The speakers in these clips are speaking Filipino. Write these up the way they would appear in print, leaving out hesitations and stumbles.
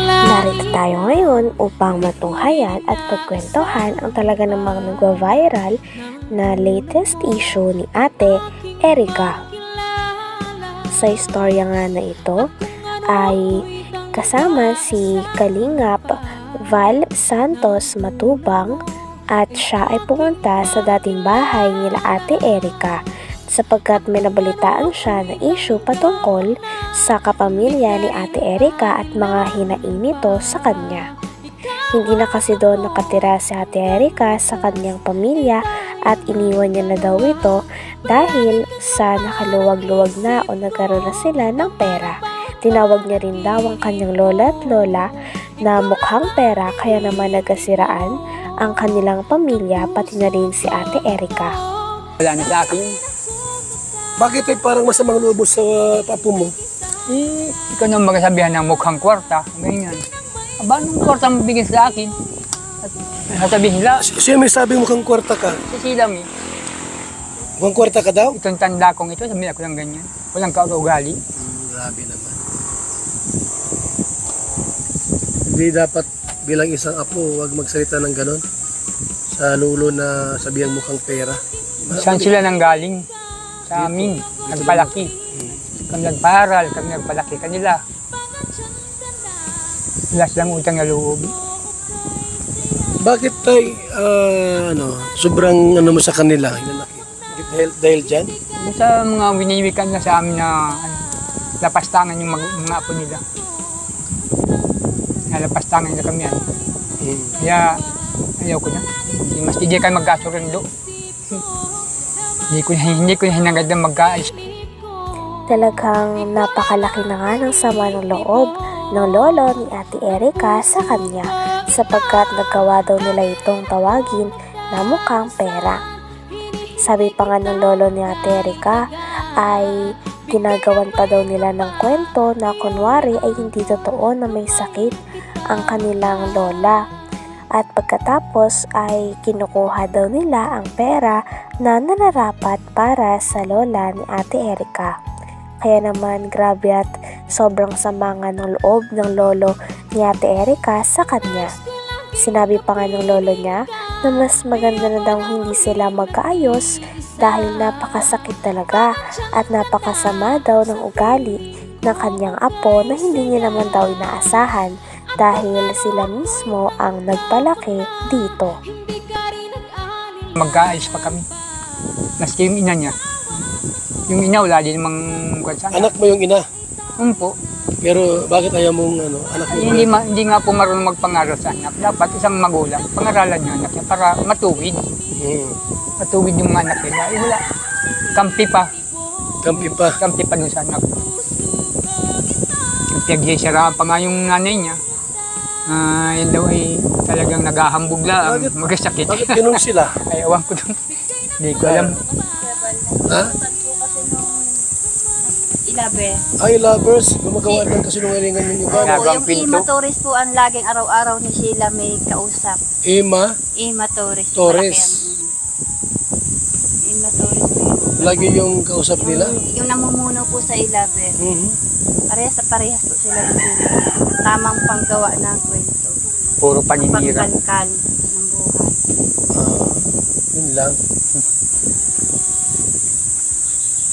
Narito tayo ngayon upang matunghayan at pagkwentuhan ang talaga namang nagwa-viral na latest issue ni Ate Erica. Sa istorya nga na ito ay kasama si Kalingap Val Santos Matubang at siya ay pumunta sa dating bahay nila Ate Erica sapagkat may nabalitaan siya na issue patungkol sa kapamilya ni Ate Erica at mga hinaing nito sa kanya. Hindi na kasi doon nakatira si Ate Erica sa kanyang pamilya at iniwan niya na daw ito dahil sa nakaluwag-luwag na o nagkaroon na sila ng pera. Tinawag niya rin daw ang kanyang lola at lola na mukhang pera kaya naman nagkasiraan ang kanilang pamilya pati na rin si Ate Erica. Wala na sa akin. Bakit ay parang masamang loob sa papo mo? Ikaw na magsasabihan ng mukhang kwarta. Ganyan. Aba, anong kwarta mo bigyan sa akin? At sabihin nila, Siya may sabi mukhang kwarta ka. si Silam eh. Mukhang kwarta ka daw? Itong tanda kong ito, sabihin ako ng ganyan. Walang kaugali. Grabe naman. Hindi dapat bilang isang apo, huwag magsalita ng ganon. Sa lulo na sabihang mukhang pera. Saan sila nang galing? Sa amin, nagpalaki. Kami nagparal, kami nagpalaki kanila. Wala silang utang na loob. Bakit tay, sobrang mo sa kanila? Dahil dyan? Sa mga winiwikan na sa amin na lapastangan yung mga apo nila. Nalapastangan nila kami yan. Kaya ayaw ko na. Mas hindi kayo magkasurundo. Hindi ko na hinagad na magkaayos. Talagang napakalaki na nga ng sama ng loob ng lolo ni Ate Erica sa kanya sapagkat naggawa daw nila itong tawagin na mukhang pera. Sabi pa nga ng lolo ni Ate Erica ay ginagawan pa daw nila ng kwento na kunwari ay hindi totoo na may sakit ang kanilang lola. At pagkatapos ay kinukuha daw nila ang pera na nararapat para sa lola ni Ate Erica. Kaya naman grabe at sobrang sama nga ng loob ng lolo ni Ate Erica sa kanya. Sinabi pa nga ng lolo niya na mas maganda na daw hindi sila magkaayos dahil napakasakit talaga at napakasama daw ng ugali ng kanyang apo na hindi niya naman daw inaasahan dahil sila mismo ang nagpalaki dito. Magkaayos pa kami. Maski yung ina niya. Yung ina wala din namang kwansan. Anak mo yung ina? Po. Pero bakit ayaw mong anak mo? Hindi nga po marunong magpangaral sa anak. Dapat isang magulang, pangaralan yung anak niya para matuwid. Matuwid yung mga anak nila. Wala. Kampi pa. Kampi pa? Kampi pa dun sa anak. Pinagsisiraan pa nga yung nanay niya. Yan daw ay talagang naghahambog lang. Magkasakit. Bakit ganun sila? Ay, awan ko dun. Hindi ko alam. Ha? Ay, lovers. Gumagawa ng kasinungalingan yung iba. Yung Ima Torres po ang laging araw-araw ni Sheila may kausap. Ima Torres. Torres. Ima Torres. Lagi yung kausap nila? Yung namumuno po sa Ilaber. Parehas po sila yung tamang panggawa ng kwento. Puro paninira. Pagkalkal ng buhay. Yun lang.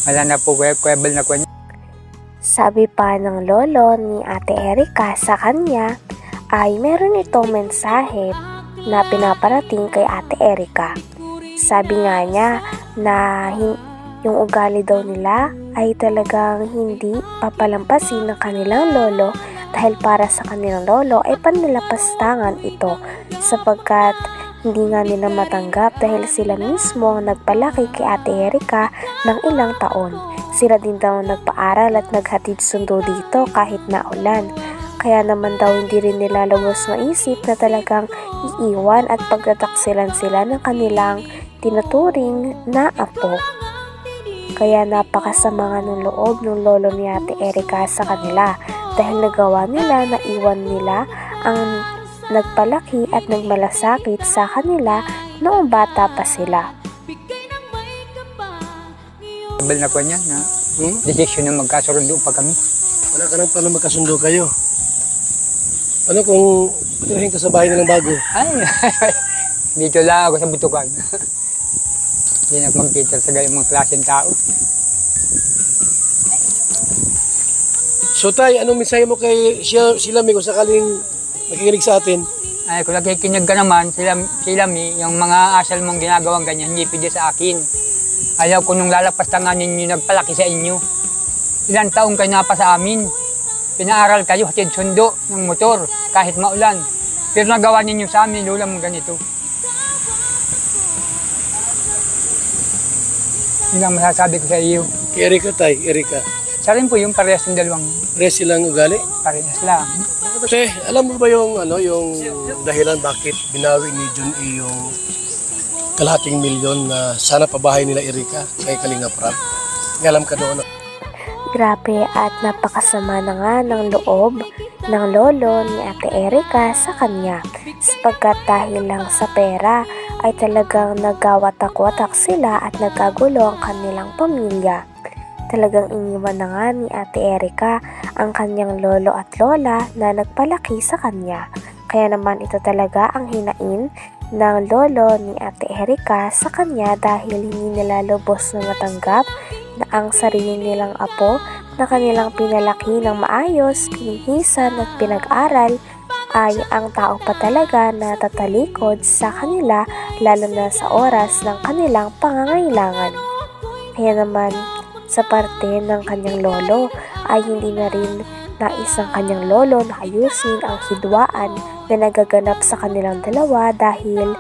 Wala na po, kwebel na kwento. Sabi pa ng lolo ni Ate Erica sa kanya ay meron itong mensahe na pinaparating kay Ate Erica. Sabi nga niya na yung ugali daw nila ay talagang hindi papalampasin ng kanilang lolo dahil para sa kanilang lolo ay panlapastangan ito sapagkat hindi nga nila matanggap dahil sila mismo ang nagpalaki kay Ate Erica ng ilang taon. Sila din daw nagpaaral at naghatid sundo dito kahit na ulan. Kaya naman daw hindi rin nila lubos maisip na talagang iiwan at pagtataksilan sila ng kanilang tinuturing na apo. Kaya napakasama nga ng loob ng lolo ni Ate Erica sa kanila dahil nagawa nila na iwan nila ang nagpalaki at nagmalasakit sa kanila noong bata pa sila. Bal na ko niya na desisyon na magkasundo pa kami. Wala ka nang pala magkasundo kayo. Ano kung tirahin ka sa bahay nilang bago? Ay, dito lang ako sa butukan. Hindi na ako mag-cater sa gayong mga klaseng tao. So tay, anong mensahe mo kay sila kung sakaling nakikinig sa atin? Ay, kung nakikinig ka naman, sila yung mga asal mong ginagawang ganyan, hindi pwede sa akin. Ayaw ko nung lalapas tanganin nyo, nagpalaki sa inyo. Ilang taong kayo na pa sa amin. Pinaaral kayo, hatid sundo ng motor, kahit maulan. Pero nagawa ninyo sa amin, lula mong ganito. Yun ang masasabi ko sa iyo. Kay Erika tay, Erika. Sa rin po yung parehas ng dalawang Pares silang ugali. parehas lang. Kasi alam mo ba yung dahilan bakit binawi ni Jun E yung kalahating milyon na sana pabahay nila Erika kay Kalinga Prab? May alam ka doon? Grabe at napakasama na nga ng loob ng lolo ni Ate Erika sa kanya sapagkat dahil lang sa pera ay talagang nagwatak-watak sila at nagkagulo ang kanilang pamilya. Talagang iniwan na nga ni Ate Erika ang kanyang lolo at lola na nagpalaki sa kanya. Kaya naman ito talaga ang hinain ng lolo ni Ate Erika sa kanya dahil hindi nila lubos na matanggap na ang sarili nilang apo na kanilang pinalaki ng maayos, pinihisan at pinag-aral ay ang tao pa talaga na tatalikod sa kanila lalo na sa oras ng kanilang pangangailangan. Kaya naman sa parte ng kanyang lolo ay hindi na rin nais ng kanyang lolo na ayusin ang hidwaan na nagaganap sa kanilang dalawa dahil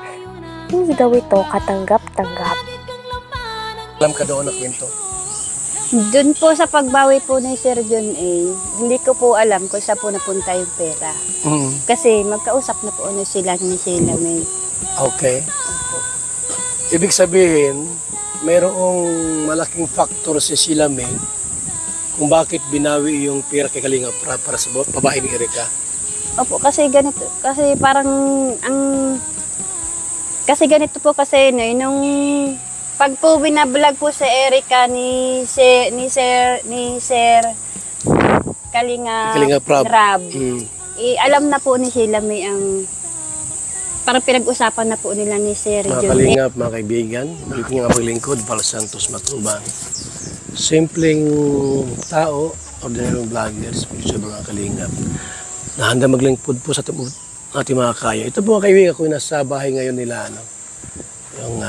hindi daw ito katanggap-tanggap. Alam ka doon na kwento? Doon po sa pagbawi po ni Sir John A, hindi ko po alam kung saan po napunta yung pera. Kasi magkausap na po sila ni Sheila May. Okay. Ibig sabihin, mayroong malaking factor si Sheila May kung bakit binawi yung pera kay Kalinga para sa babae ni Erika. Opo, kasi ganito. Kasi parang kasi ganito po kasi nung pag po binablog po sa Erika ni Sir Kalinga Prab. Alam na po ni Sheila May ang parang pinag-usapan na po nila ni Sir Mga John. kalingap, mga kaibigan, balik nga paglingkod, Val Santos Matubang. Simpleng tao, ordinary vloggers, mga kalingap, na handa maglingkod po sa ating mga kaya. Ito po mga kaibigan ko yung nasa bahay ngayon nila, yung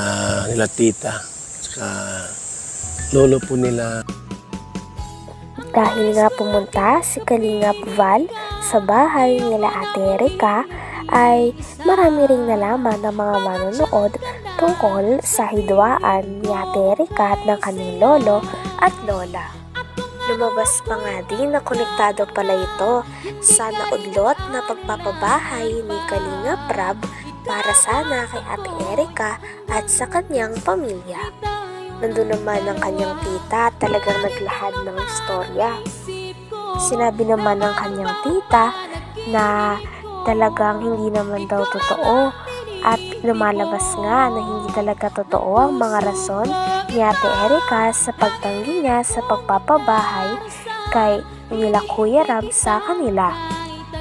nila tita, saka lolo po nila. Dahil nga pumunta si Kalingap Val sa bahay nila Ate Erika, ay marami ring nalaman ng mga manonood tungkol sa hidwaan ni Ate Erika at ng kanyang lolo at lola. Lumabas pa nga din na konektado pala ito sa naudlot na pagpapabahay ni Kalinga Prab para sana kay Ate Erika at sa kanyang pamilya. Nandun naman ang kanyang tita at talagang naglahad ng istorya. Sinabi naman ng kanyang tita na talagang hindi naman daw totoo at lumalabas nga na hindi talaga totoo ang mga rason ni Ate Erika sa pagtanggi niya sa pagpapabahay kay nila Kuya Ram sa kanila.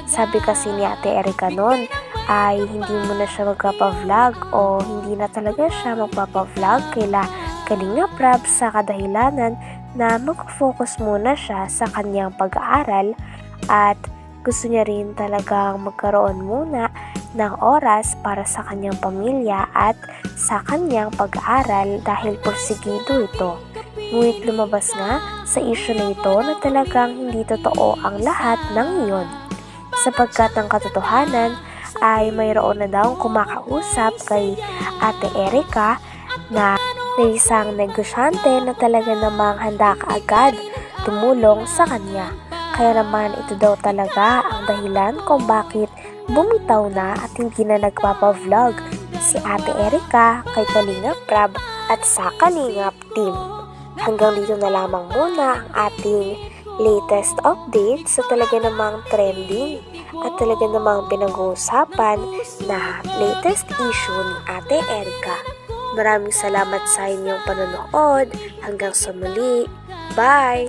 Sabi kasi ni Ate Erika noon ay hindi mo na siya magpapa-vlog o hindi na talaga siya magpapa-vlog kaila Kalinga Prab sa kadahilanan na mag-focus muna siya sa kanyang pag-aaral at gusto niya rin talagang magkaroon muna ng oras para sa kanyang pamilya at sa kanyang pag-aaral dahil porsigido ito. Ngunit lumabas nga sa issue na ito na talagang hindi totoo ang lahat ng iyon. Sapagkat ang katotohanan ay mayroon na daw kumakausap kay Ate Erika na isang negosyante na talaga namang handa kaagad tumulong sa kanya. Kaya naman ito daw talaga ang dahilan kung bakit bumitaw na at hindi na nagpapa-vlog si Ate Erika kay Kalinga Prab at sa Kalingap team. Hanggang dito na lamang muna ang ating latest update sa talaga namang trending at talaga namang pinag-uusapan na latest issue ni Ate Erika. Maraming salamat sa inyong panonood. Hanggang sa muli. Bye!